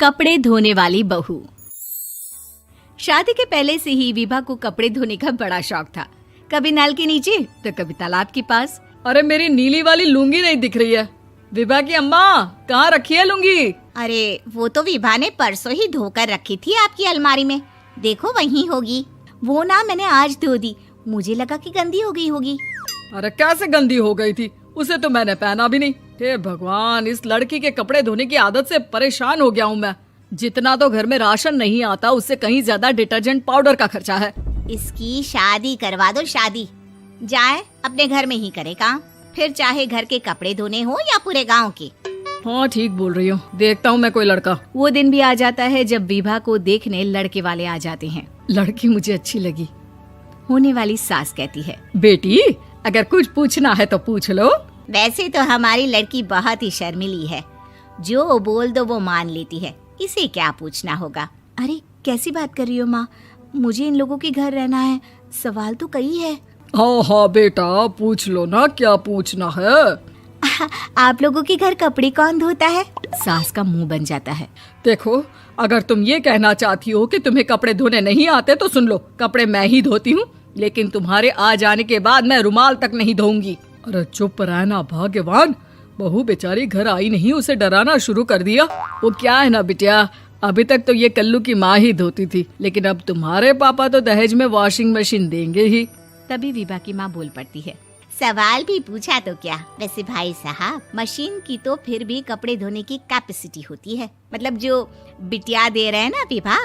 कपड़े धोने वाली बहू। शादी के पहले से ही विभा को कपड़े धोने का बड़ा शौक था। कभी नल के नीचे तो कभी तालाब के पास। अरे मेरी नीली वाली लुंगी नहीं दिख रही है। विभा की अम्मा, कहाँ रखी है लुंगी? अरे वो तो विभा ने परसों ही धोकर रखी थी आपकी अलमारी में, देखो वहीं होगी। वो ना मैंने आज धो दी, मुझे लगा कि गंदी हो गई होगी। अरे कैसे गंदी हो गई थी? उसे तो मैंने पहना भी नहीं। हे भगवान, इस लड़की के कपड़े धोने की आदत से परेशान हो गया हूँ मैं। जितना तो घर में राशन नहीं आता, उससे कहीं ज्यादा डिटर्जेंट पाउडर का खर्चा है। इसकी शादी करवा दो, शादी जाए अपने घर में ही करे काम, फिर चाहे घर के कपड़े धोने हो या पूरे गांव के। हाँ ठीक बोल रही हूँ, देखता हूँ मैं कोई लड़का। वो दिन भी आ जाता है जब विभा को देखने लड़के वाले आ जाते हैं। लड़की मुझे अच्छी लगी। होने वाली सास कहती है, बेटी अगर कुछ पूछना है तो पूछ लो। वैसे तो हमारी लड़की बहुत ही शर्मीली है, जो बोल दो वो मान लेती है, इसे क्या पूछना होगा। अरे कैसी बात कर रही हो माँ, मुझे इन लोगों के घर रहना है, सवाल तो कई है। हाँ हाँ बेटा, पूछ लो ना, क्या पूछना है। आप लोगों के घर कपड़े कौन धोता है? सास का मुंह बन जाता है। देखो, अगर तुम ये कहना चाहती हो कि तुम्हें कपड़े धोने नहीं आते तो सुन लो, कपड़े मैं ही धोती हूँ, लेकिन तुम्हारे आ जाने के बाद मैं रुमाल तक नहीं धोऊंगी। अरे चुप रहना भाग्यवान, बहू बेचारी घर आई नहीं, उसे डराना शुरू कर दिया। वो क्या है ना बिटिया, अभी तक तो ये कल्लू की माँ ही धोती थी, लेकिन अब तुम्हारे पापा तो दहेज में वॉशिंग मशीन देंगे ही। तभी विभा की माँ बोल पड़ती है, सवाल भी पूछा तो क्या। वैसे भाई साहब, मशीन की तो फिर भी कपड़े धोने की कैपेसिटी होती है। मतलब जो बिटिया दे रहे हैं ना विभा,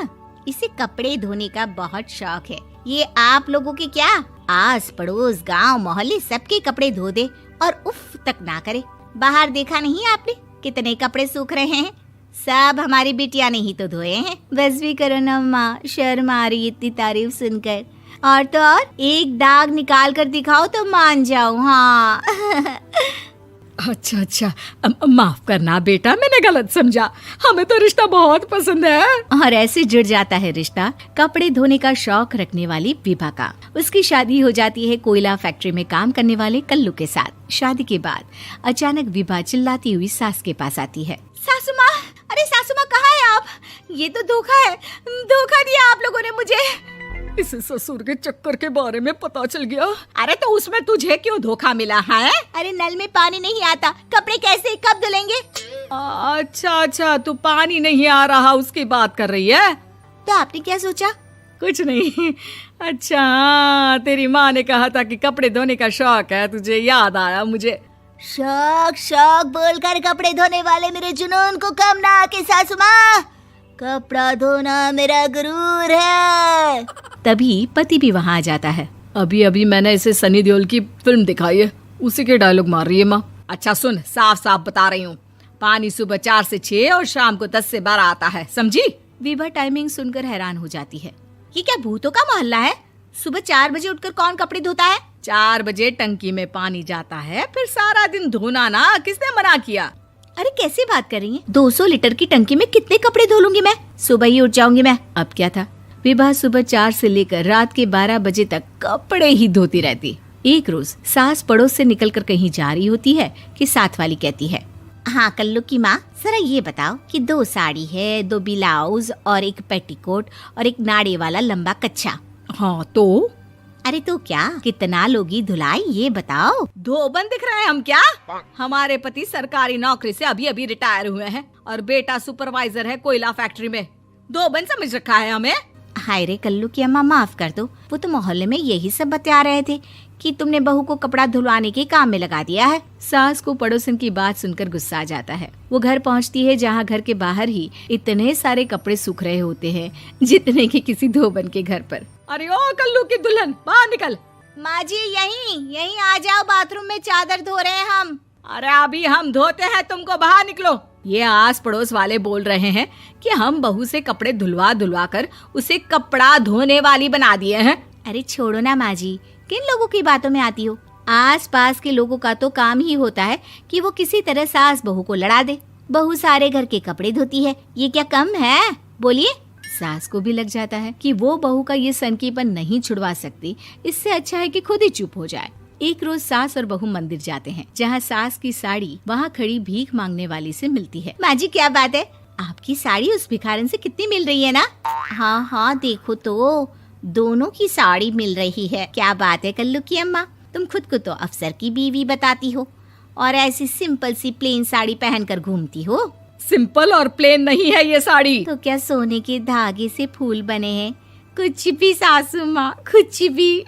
इसे कपड़े धोने का बहुत शौक है। ये आप लोगों के क्या, आस पड़ोस गांव मोहल्ले सबके कपड़े धो दे और उफ तक ना करे। बाहर देखा नहीं आपने कितने कपड़े सूख रहे हैं? सब हमारी बिटिया ने ही तो धोए हैं। बस भी करो ना माँ, शर्म आ रही इतनी तारीफ सुनकर। और तो और एक दाग निकाल कर दिखाओ तो मान जाऊं। हाँ अच्छा, माफ करना बेटा, मैंने गलत समझा। हमें तो रिश्ता बहुत पसंद है। और ऐसे जुड़ जाता है रिश्ता कपड़े धोने का शौक रखने वाली विभा का। उसकी शादी हो जाती है कोयला फैक्ट्री में काम करने वाले कल्लू के साथ। शादी के बाद अचानक विभा चिल्लाती हुई सास के पास आती है। सासू माँ, अरे सासू माँ कहाँ है आप? ये तो धोखा है, धोखा दिया आप लोगों ने मुझे। इसे ससुर के चक्कर के बारे में पता चल गया। अरे तो उसमें तुझे क्यों धोखा मिला है? अरे नल में पानी नहीं आता, कपड़े कैसे कब धुलेंगे? अच्छा, तू पानी नहीं आ रहा उसकी बात कर रही है। तो आपने क्या सोचा? कुछ नहीं। अच्छा, तेरी माँ ने कहा था कि कपड़े धोने का शौक है तुझे, याद आया मुझे। शौक बोलकर कपड़े धोने वाले मेरे जुनून को कम ना आके सासू माँ, कपड़ा धोना मेरा गुरूर है। तभी पति भी वहाँ आ जाता है। अभी मैंने इसे सनी देओल की फिल्म दिखाई है, उसी के डायलॉग मार रही है माँ। अच्छा सुन, साफ साफ बता रही हूँ, पानी सुबह 4 से 6 और शाम को 10 से 12 आता है, समझी? विभा टाइमिंग सुनकर हैरान हो जाती है। ये क्या भूतों का मोहल्ला है? सुबह 4 बजे उठकर कौन कपड़े धोता है? 4 बजे टंकी में पानी जाता है, फिर सारा दिन धोना ना, किसने मना किया? अरे कैसी बात कर रही हैं? 200 लीटर की टंकी में कितने कपड़े धो लूंगी मैं? सुबह ही उठ जाऊंगी मैं। अब क्या था, विभा सुबह 4 से लेकर रात के 12 बजे तक कपड़े ही धोती रहती। एक रोज सास पड़ोस से निकलकर कहीं जा रही होती है कि साथ वाली कहती है, हाँ कल्लू की माँ, जरा ये बताओ कि 2 साड़ी है, 2 ब्लाउज और एक पेटीकोट और एक नाड़े वाला लंबा कच्छा। हाँ तो? अरे तो क्या, कितना लोगी धुलाई ये बताओ। धोबन दिख रहे हैं हम क्या? हमारे पति सरकारी नौकरी से अभी रिटायर हुए हैं और बेटा सुपरवाइजर है कोयला फैक्ट्री में। धोबन समझ रखा है हमें? हाय रे कल्लू की अम्मा, माफ कर दो, वो तो मोहल्ले में यही सब बता रहे थे कि तुमने बहू को कपड़ा धुलवाने के काम में लगा दिया है। सास को पड़ोसन की बात सुनकर गुस्सा आ जाता है। वो घर पहुंचती है जहां घर के बाहर ही इतने सारे कपड़े सूख रहे होते हैं जितने कि किसी धोबन के घर पर। अरे ओ कल्लू की दुल्हन, बाहर निकल। माँ जी यहीं आ जाओ, बाथरूम में चादर धो रहे हैं हम। अरे अभी हम धोते हैं, तुमको बाहर निकलो। ये आस पड़ोस वाले बोल रहे हैं कि हम बहू से कपड़े धुलवा कर उसे कपड़ा धोने वाली बना दिए हैं। अरे छोड़ो ना माँ जी, किन लोगों की बातों में आती हो? आस पास के लोगों का तो काम ही होता है कि वो किसी तरह सास बहू को लड़ा दे। बहू सारे घर के कपड़े धोती है, ये क्या कम है? बोलिए। सास को भी लग जाता है कि वो बहू का ये सनकीपन नहीं छुड़वा सकती, इससे अच्छा है कि खुद ही चुप हो जाए। एक रोज सास और बहू मंदिर जाते हैं, जहाँ सास की साड़ी वहाँ खड़ी भीख मांगने वाली से मिलती है। माँ जी क्या बात है, आपकी साड़ी उस भिखारन से कितनी मिल रही है ना? हाँ हाँ देखो तो, दोनों की साड़ी मिल रही है। क्या बात है कल्लू की अम्मा, तुम खुद को तो अफसर की बीवी बताती हो और ऐसी सिंपल सी प्लेन साड़ी पहनकर घूमती हो। सिंपल और प्लेन नहीं है ये साड़ी। तो क्या सोने के धागे से फूल बने हैं? कुछ भी सासू माँ, कुछ भी।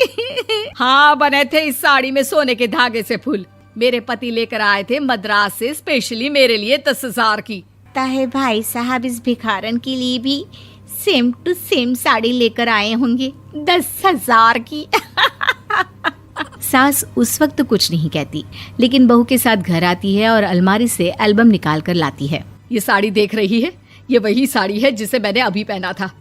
हाँ बने थे इस साड़ी में सोने के धागे से फूल। मेरे पति लेकर आए थे मद्रास से स्पेशली मेरे लिए 10,000 की। है भाई साहब इस भिखारन के लिए भी सेम टू सेम साड़ी लेकर आए होंगे 10,000 की। सास उस वक्त तो कुछ नहीं कहती, लेकिन बहू के साथ घर आती है और अलमारी से एल्बम निकाल कर लाती है। ये साड़ी देख रही है, ये वही साड़ी है जिसे मैंने अभी पहना था।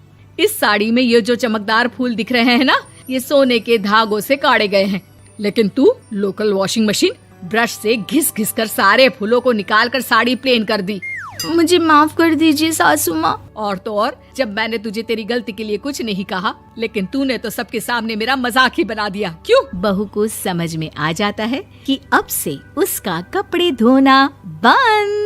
इस साड़ी में ये जो चमकदार फूल दिख रहे हैं ना, ये सोने के धागों से काढ़े गए हैं। लेकिन तू लोकल वॉशिंग मशीन ब्रश से घिस घिस कर सारे फूलों को निकाल कर साड़ी प्लेन कर दी। मुझे माफ कर दीजिए सासू माँ। और तो और, जब मैंने तुझे तेरी गलती के लिए कुछ नहीं कहा, लेकिन तूने तो सबके सामने मेरा मजाक ही बना दिया। क्यों? बहू को समझ में आ जाता है कि अब से उसका कपड़े धोना बंद।